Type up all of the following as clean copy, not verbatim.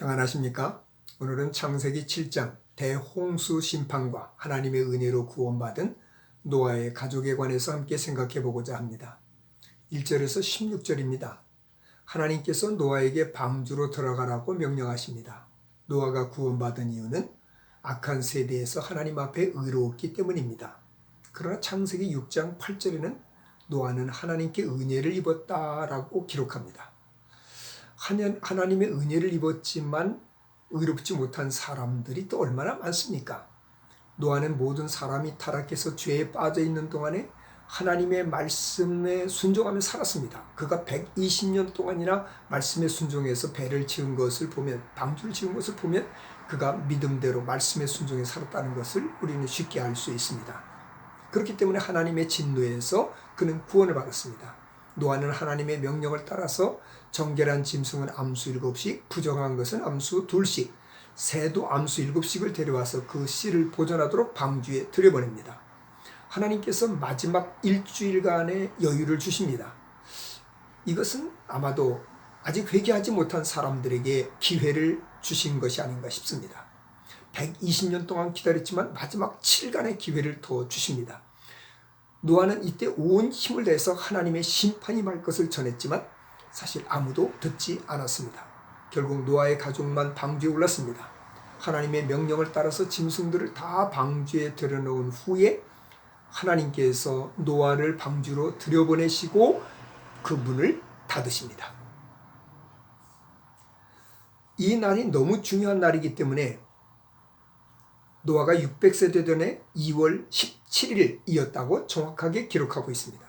평안하십니까? 오늘은 창세기 7장 대홍수 심판과 하나님의 은혜로 구원받은 노아의 가족에 관해서 함께 생각해 보고자 합니다. 1절에서 16절입니다. 하나님께서 노아에게 방주로 들어가라고 명령하십니다. 노아가 구원받은 이유는 악한 세대에서 하나님 앞에 의로웠기 때문입니다. 그러나 창세기 6장 8절에는 노아는 하나님께 은혜를 입었다라고 기록합니다. 하나님의 은혜를 입었지만 의롭지 못한 사람들이 또 얼마나 많습니까? 노아는 모든 사람이 타락해서 죄에 빠져 있는 동안에 하나님의 말씀에 순종하며 살았습니다. 그가 120년 동안이나 말씀에 순종해서 배를 지은 것을 보면, 방주를 지은 것을 보면 그가 믿음대로 말씀에 순종해 살았다는 것을 우리는 쉽게 알 수 있습니다. 그렇기 때문에 하나님의 진노에서 그는 구원을 받았습니다. 노아는 하나님의 명령을 따라서 정결한 짐승은 암수 7씩, 부정한 것은 암수 2씩, 새도 암수 7씩을 데려와서 그 씨를 보존하도록 방주에 들여보냅니다. 하나님께서 마지막 일주일간의 여유를 주십니다. 이것은 아마도 아직 회개하지 못한 사람들에게 기회를 주신 것이 아닌가 싶습니다. 120년 동안 기다렸지만 마지막 7일간의 기회를 더 주십니다. 노아는 이때 온 힘을 다해서 하나님의 심판이 임할 것을 전했지만 사실 아무도 듣지 않았습니다. 결국 노아의 가족만 방주에 올랐습니다. 하나님의 명령을 따라서 짐승들을 다 방주에 들여놓은 후에 하나님께서 노아를 방주로 들여보내시고 그 문을 닫으십니다. 이 날이 너무 중요한 날이기 때문에 노아가 600세대 전에 2월 17일이었다고 정확하게 기록하고 있습니다.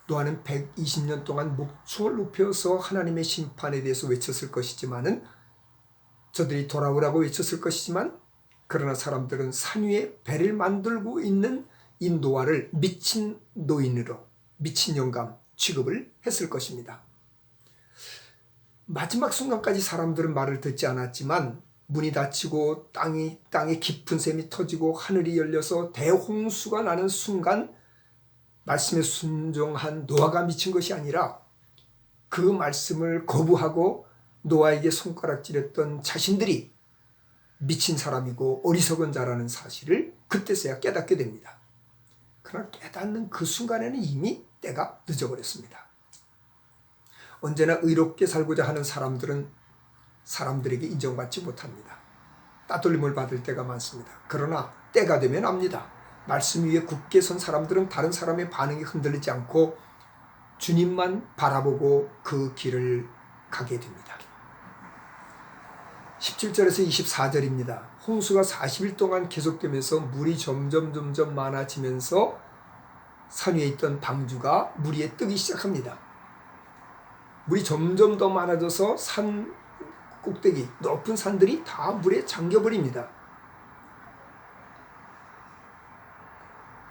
노아는 120년 동안 목청을 높여서 하나님의 심판에 대해서 외쳤을 것이지만은 저들이 돌아오라고 외쳤을 것이지만 그러나 사람들은 산 위에 배를 만들고 있는 이 노아를 미친 노인으로 미친 영감 취급을 했을 것입니다. 마지막 순간까지 사람들은 말을 듣지 않았지만 문이 닫히고 땅에 깊은 샘이 터지고 하늘이 열려서 대홍수가 나는 순간 말씀에 순종한 노아가 미친 것이 아니라 그 말씀을 거부하고 노아에게 손가락질했던 자신들이 미친 사람이고 어리석은 자라는 사실을 그때서야 깨닫게 됩니다. 그러나 깨닫는 그 순간에는 이미 때가 늦어버렸습니다. 언제나 의롭게 살고자 하는 사람들은 사람들에게 인정받지 못합니다. 따돌림을 받을 때가 많습니다. 그러나 때가 되면 압니다. 말씀 위에 굳게 선 사람들은 다른 사람의 반응이 흔들리지 않고 주님만 바라보고 그 길을 가게 됩니다. 17절에서 24절입니다. 홍수가 40일 동안 계속되면서 물이 점점 많아지면서 산 위에 있던 방주가 물 위에 뜨기 시작합니다. 물이 점점 더 많아져서 산 꼭대기, 높은 산들이 다 물에 잠겨버립니다.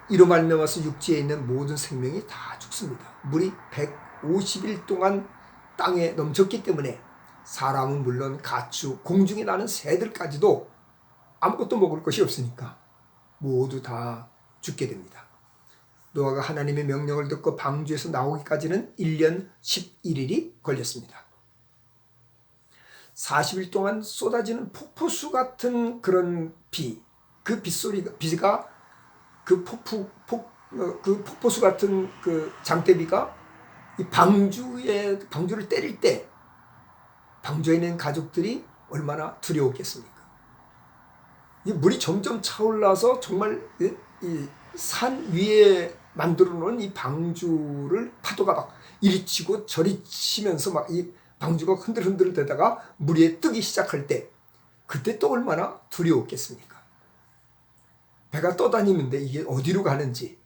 이로 말미암아서 육지에 있는 모든 생명이 다 죽습니다. 물이 150일 동안 땅에 넘쳤기 때문에 사람은 물론 가축, 공중에 나는 새들까지도 아무것도 먹을 것이 없으니까 모두 다 죽게 됩니다. 노아가 하나님의 명령을 듣고 방주에서 나오기까지는 1년 11일이 걸렸습니다. 40일 동안 쏟아지는 폭포수 같은 그런 비, 그 비가 그 폭포수 같은 그 장대비가 이 방주를 때릴 때 방주에 있는 가족들이 얼마나 두려웠겠습니까? 이 물이 점점 차올라서 정말 이 산 위에 만들어 놓은 이 방주를 파도가 막 이리 치고 저리 치면서 막 이 방주가 흔들흔들 되다가 물 위에 뜨기 시작할 때 그때 또 얼마나 두려웠겠습니까? 배가 떠다니는데 이게 어디로 가는지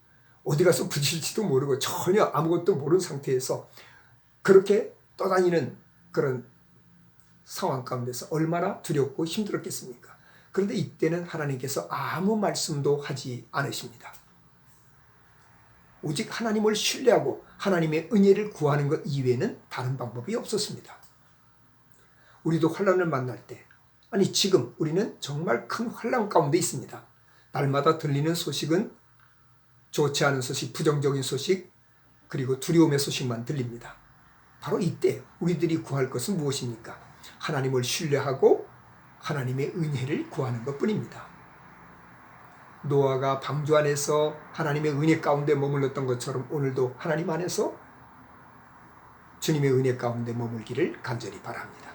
어디 가서 부딪힐지도 모르고 전혀 아무것도 모르는 상태에서 그렇게 떠다니는 그런 상황 가운데서 얼마나 두렵고 힘들었겠습니까? 그런데 이때는 하나님께서 아무 말씀도 하지 않으십니다. 오직 하나님을 신뢰하고 하나님의 은혜를 구하는 것 이외에는 다른 방법이 없었습니다. 우리도 환난을 만날 때, 아니 지금 우리는 정말 큰 환난 가운데 있습니다. 날마다 들리는 소식은 좋지 않은 소식, 부정적인 소식, 그리고 두려움의 소식만 들립니다. 바로 이때 우리들이 구할 것은 무엇입니까? 하나님을 신뢰하고 하나님의 은혜를 구하는 것뿐입니다. 노아가 방주 안에서 하나님의 은혜 가운데 머물렀던 것처럼 오늘도 하나님 안에서 주님의 은혜 가운데 머물기를 간절히 바랍니다.